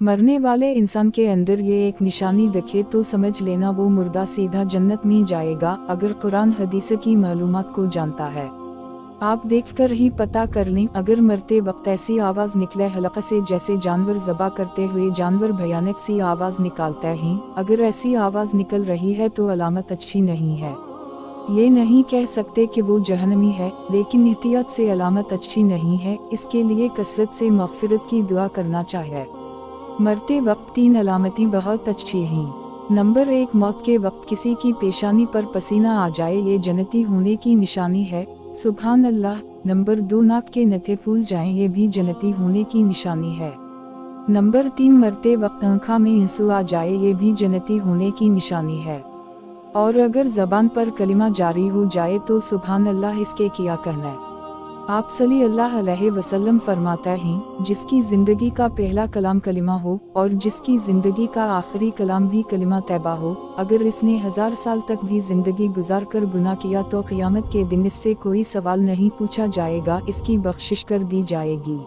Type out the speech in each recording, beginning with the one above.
मरने वाले इंसान के अंदर ये एक निशानी दिखे तो समझ लेना वो मुर्दा सीधा जन्नत में जाएगा, अगर कुरान हदीस की मालूमात को जानता है। आप देखकर ही पता कर लें, अगर मरते वक्त ऐसी आवाज़ निकले हलक से जैसे जानवर ज़बा करते हुए जानवर भयानक सी आवाज़ निकालते हैं, अगर ऐसी आवाज़ निकल रही है तो अलामत अच्छी नहीं है। ये नहीं कह सकते कि वो जहन्नमी है, लेकिन एहतियात से अलामत अच्छी नहीं है, इसके लिए कसरत से मग़फ़िरत की दुआ करना चाहिए। मरते वक्त 3 अलामतें बहुत अच्छी हैं। नंबर 1, मौत के वक्त किसी की पेशानी पर पसीना आ जाए, ये जन्नती होने की निशानी है, सुभान अल्लाह। नंबर 2, नाक के नथे फूल जाएं, ये भी जन्नती होने की निशानी है। नंबर 3, मरते वक्त आँखों में आंसू आ जाए, ये भी जन्नती होने की निशानी है। और अगर ज़बान पर कलिमा जारी हो जाए तो सुभान अल्लाह, इसके क्या कहना है। आप सल्लल्लाहु अलैहि वसल्लम फरमाते हैं, जिसकी ज़िंदगी का पहला कलाम कलिमा हो और जिसकी ज़िंदगी का आखिरी कलाम भी कलिमा तैबा हो, अगर इसने 1000 साल तक भी ज़िंदगी गुजार कर गुनाह किया तो क़यामत के दिन इससे कोई सवाल नहीं पूछा जाएगा, इसकी बख्शिश कर दी जाएगी।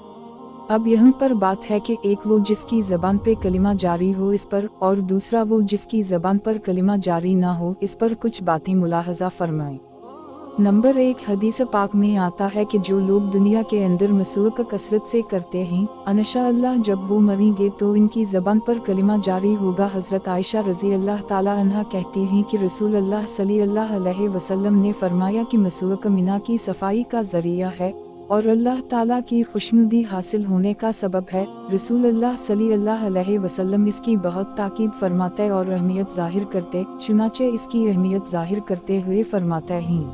अब यहाँ पर बात है कि एक वो जिसकी ज़बान पे कलिमा जारी हो इस पर, और दूसरा वो जिसकी ज़बान पर कलिमा जारी ना हो इस पर कुछ बातें मुलाहज़ा फरमाएं। नंबर 1, हदीस पाक में आता है कि जो लोग दुनिया के अंदर मसूक कसरत से करते हैं, इंशाअल्लाह जब वो मरेंगे तो इनकी ज़बान पर कलिमा जारी होगा। हज़रत आयशा रज़ी अल्लाह ताला अन्हा कहती हैं कि रसूल अल्लाह सल्लल्लाहु अलैहि वसल्लम ने फरमाया कि मसूक मिना की सफाई का ज़रिया है और अल्लाह ताला की खुशनुदी हासिल होने का सबब है। रसूल अल्लाह सल्लल्लाहु अलैहि वसल्लम इसकी बहुत ताकीद फरमाते और अहमियत ज़ाहिर करते, चुनाचे इसकी अहमियत ज़ाहिर करते हुए फरमाते हैं,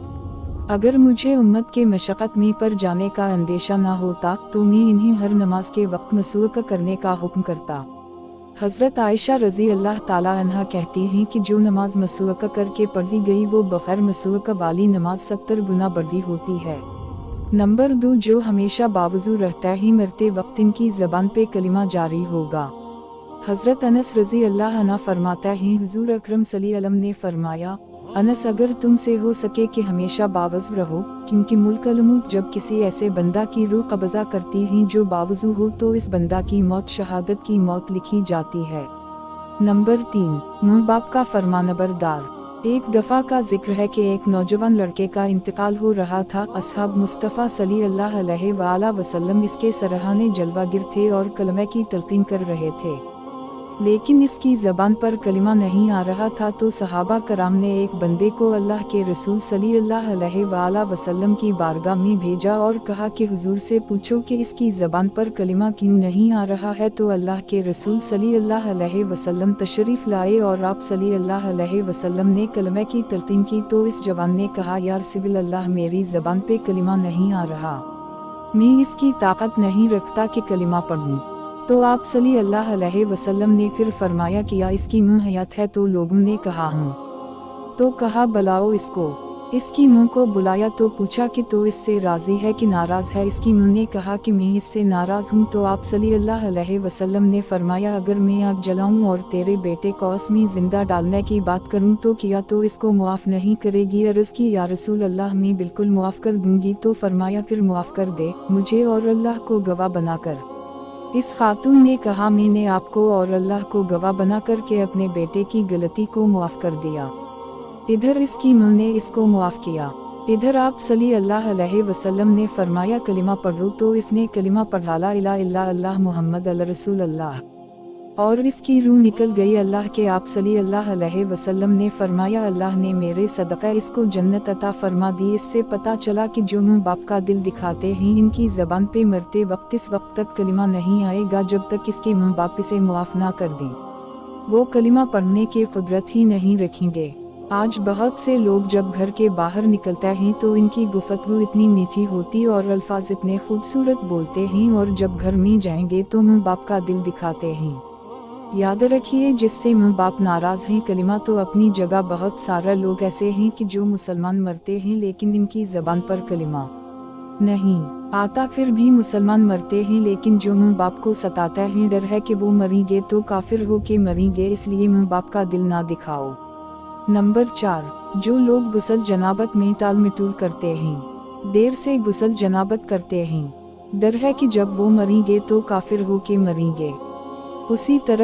अगर मुझे उम्मत के मशक्क़त में पर जाने का अंदेशा ना होता तो मैं इन्हें हर नमाज के वक्त मसूक करने का हुक्म करता। हज़रत आयशा रज़ी अल्लाह ताला अन्हा कहती हैं कि जो नमाज मसूक करके पढ़ी गई वो बग़ैर मसूक वाली नमाज 70 गुना बड़ी होती है। नंबर 2, जो हमेशा बावजू रहता है मरते वक्त इनकी ज़बान पे कलिमा जारी होगा। हज़रत अनस रज़ी अल्लाह अन्हु फरमाता है, हुज़ूर अकरम सल्लल्लाहु अलैहि वसल्लम ने फरमाया, अनस अगर तुमसे हो सके कि हमेशा बावज़ू रहो, क्योंकि मुल्कल मौत जब किसी ऐसे बंदा की रूह कब्ज़ा करती है जो बावज़ू हो तो इस बंदा की मौत शहादत की मौत लिखी जाती है। नंबर 3, माँ बाप का फरमानबरदार। एक दफ़ा का जिक्र है कि एक नौजवान लड़के का इंतकाल हो रहा था। असहाब मुस्तफ़ा सल्लल्लाहु अलैहि वसल्लम इसके सरहाने जलवागिर थे और कलमे की तलक़ीन कर रहे थे, लेकिन इसकी ज़बान पर कलिमा नहीं आ रहा था तो सहाबा कराम ने एक बंदे को अल्लाह के रसूल सल्लल्लाहु अलैहि वसल्लम की बारगाह में भेजा और कहा कि हुजूर से पूछो कि इसकी ज़बान पर कलिमा क्यों नहीं आ रहा है। तो अल्लाह के रसूल सल्लल्लाहु अलैहि वसल्लम तशरीफ़ लाए और आप सल्लल्लाहु अलैहि वसल्लम ने कलमे की तलक़ीन की तो इस जवान ने कहा, या रसूल अल्लाह, मेरी ज़बान पे कलिमा नहीं आ रहा, मैं इसकी ताकत नहीं रखता कि कलिमा पढ़ूं। तो आप सल्लल्लाहु अलैहि वसल्लम ने फिर फरमाया, किया इसकी मुँह हयात है। तो लोगों ने कहा हूँ। तो कहा, बुलाओ इसको। इसकी मुँह को बुलाया तो पूछा कि तो इससे राज़ी है कि नाराज़ है। इसकी मुँह ने कहा कि मैं इससे नाराज़ हूँ। तो आप सल्लल्लाहु अलैहि वसल्लम ने फरमाया, अगर मैं आग जलाऊँ और तेरे बेटे को उसमें ज़िंदा डालने की बात करूँ तो किया तो इसको मुआफ़ नहीं करेगी। अर्ज़ की, या रसूल अल्लाह, मैं बिल्कुल मुआफ़ कर दूँगी। तो फरमाया, फिर मुआफ़ कर दे मुझे और अल्लाह को गवाह बनाकर। इस खातून ने कहा, मैंने आपको और अल्लाह को गवाह बना कर के अपने बेटे की गलती को मुआफ़ कर दिया। इधर इसकी माँ ने इसको मुआफ़ किया। इधर आप सल्लल्लाहु अलैहि वसल्लम ने फरमाया, कलिमा पढ़ो। तो इसने कलिमा पढ़ा, ला इलाहा इल्लल्लाह मुहम्मद रसूल अल्लाह, और इसकी रूह निकल गई। अल्लाह के आप सल्लल्लाहु अलैहि वसल्लम ने फरमाया, अल्लाह ने मेरे सदक़े इसको जन्नत अता फरमा दी। इससे पता चला कि जो माँ बाप का दिल दिखाते हैं इनकी ज़बान पे मरते वक्त इस वक्त तक कलिमा नहीं आएगा जब तक इसके माँ बाप इसे मुआफ़ ना कर दें, वो कलिमा पढ़ने की कुदरत ही नहीं रखेंगे। आज बहुत से लोग जब घर के बाहर निकलते हैं तो इनकी गुफ्तगू इतनी मीठी होती और अल्फाज इतने खूबसूरत बोलते हैं, और जब घर में जाएंगे तो माँ बाप का दिल दिखाते हैं। याद रखिए, जिससे माँ बाप नाराज़ हैं कलिमा तो अपनी जगह, बहुत सारे लोग ऐसे हैं कि जो मुसलमान मरते हैं लेकिन इनकी ज़बान पर कलिमा नहीं आता, फिर भी मुसलमान मरते हैं लेकिन जो माँ बाप को सताता है डर है कि वो मरेंगे तो काफिर हो के मरेंगे, इसलिए माँ बाप का दिल ना दिखाओ। नंबर 4, जो लोग गुस्ल जनाबत में टाल मटोल करते हैं, देर से गुस्ल जनाबत करते हैं, डर है कि जब वो मरेंगे तो काफिर हो के मरेंगे। उसी तरह